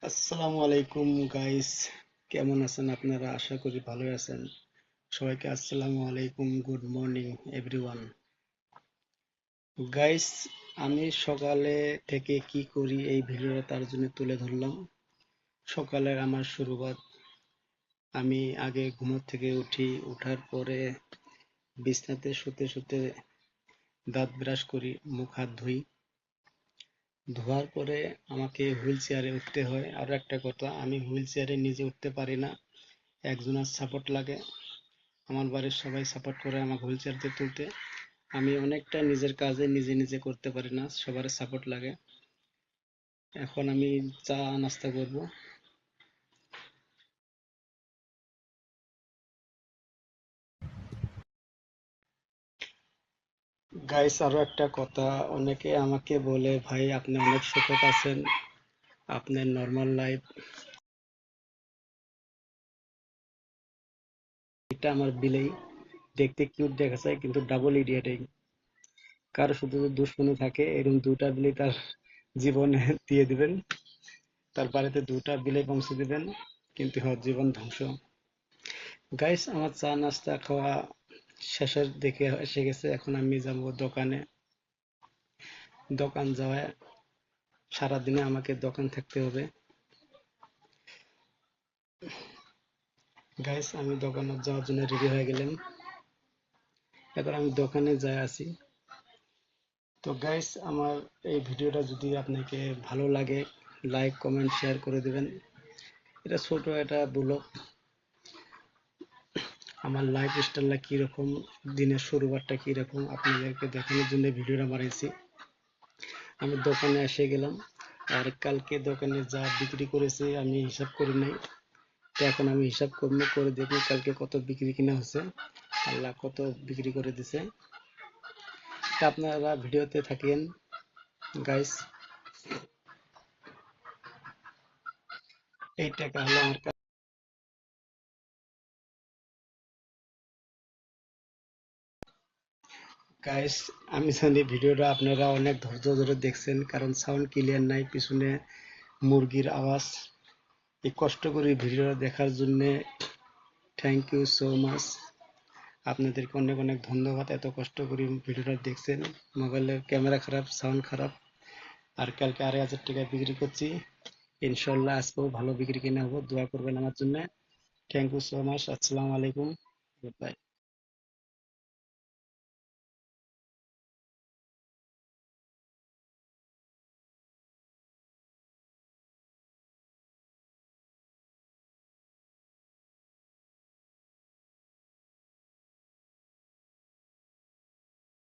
আসসালামু আলাইকুম গাইস, কেমন আছেন আপনারা? আশা করি ভালোই আছেন। সবাইকে আসসালামু আলাইকুম, গুড মর্নিং এভরিওয়ান। গাইস, আমি সকালে থেকে কি করি এই ভিডিওটা তার জন্য তুলে ধরলাম। সকালের আমার শুরুয়াত, আমি আগে ঘুম থেকে উঠি, উঠার পরে বিছনাতে শুতে শুতে দাঁত ব্রাশ করি, মুখ হাত ধুই। ধোয়ার পরে আমাকে হুইল চেয়ারে উঠতে হয়। আর একটা কথা, আমি হুইল চেয়ারে নিজে উঠতে পারি না, একজনের সাপোর্ট লাগে। আমার বাড়ির সবাই সাপোর্ট করে আমাকে হুইল চেয়ার দিয়ে তুলতে। আমি অনেকটা নিজের কাজে নিজে নিজে করতে পারি না, সবার সাপোর্ট লাগে। এখন আমি চা নাস্তা করব। গাইস, আরো একটা কথা, অনেকে আমাকে বলে ভাই আপনি অনেক সুখে আছেন, আপনার নর্মাল লাইফ। এটা আমার বিলেই, দেখতে কিউট দেখা যায় কিন্তু ডাবল ইডিয়েট। কারো শুধু যদি দুশ্মনী থাকে, এরকম দুটা বিলেই তার জীবনে দিয়ে দিবেন, তার বাড়িতে দুটা বিলে পৌঁছে দিবেন, কিন্তু হয় জীবন ধ্বংস। গাইস, আমার চা নাস্তা খাওয়া শেষের দিকে এসে গেছে। এখন আমি যাব দোকানে। দোকান যাওয়ায় সারাদিনে আমাকে দোকান থাকতে হবে। গাইস, আমি দোকানে যাওয়ার জন্য রেডি হয়ে গেলাম। এবার আমি দোকানে যাই আছি। তো গাইস, আমার এই ভিডিওটা যদি আপনাকে ভালো লাগে, লাইক কমেন্ট শেয়ার করে দিবেন। এটা ছোট একটা ব্লগ, আমার লাইফ স্টাইলটা কিরকম, দিনের শুরুবারটা কিরকম আপনাদেরকে দেখানোর জন্য ভিডিওটা বানাইছি। আমি দোকানে এসে গেলাম, আর কালকে দোকানে যা বিক্রি করেছি আমি হিসাব করি নাই। তো এখন আমি হিসাব করে দেখি কালকে কত বিক্রি কিনা হচ্ছে, আল্লাহ কত বিক্রি করে দিছে। তা আপনারা ভিডিওতে থাকেন গাইস। এই টাকা হলো আমার কাছে। গাইস, আমি জানি ভিডিওটা আপনারা অনেক ধৈর্য ধরে দেখছেন, কারণ সাউন্ড ক্লিয়ার নাই, পিছনে মুরগির আওয়াজ। এই কষ্ট করে ভিডিওটা দেখার জন্য থ্যাংক ইউ সো মাচ। আপনাদেরকে অনেক অনেক ধন্যবাদ, এত কষ্ট করে ভিডিওটা দেখছেন। মোবাইলের ক্যামেরা খারাপ, সাউন্ড খারাপ। আর কালকে 2,500 টাকা বিক্রি করছি, ইনশাল্লাহ আজকেও ভালো বিক্রি কিনা হবো, দোয়া করবেন আমার জন্য। থ্যাংক ইউ সো মাচ, আসসালামু আলাইকুম, গুড বাই।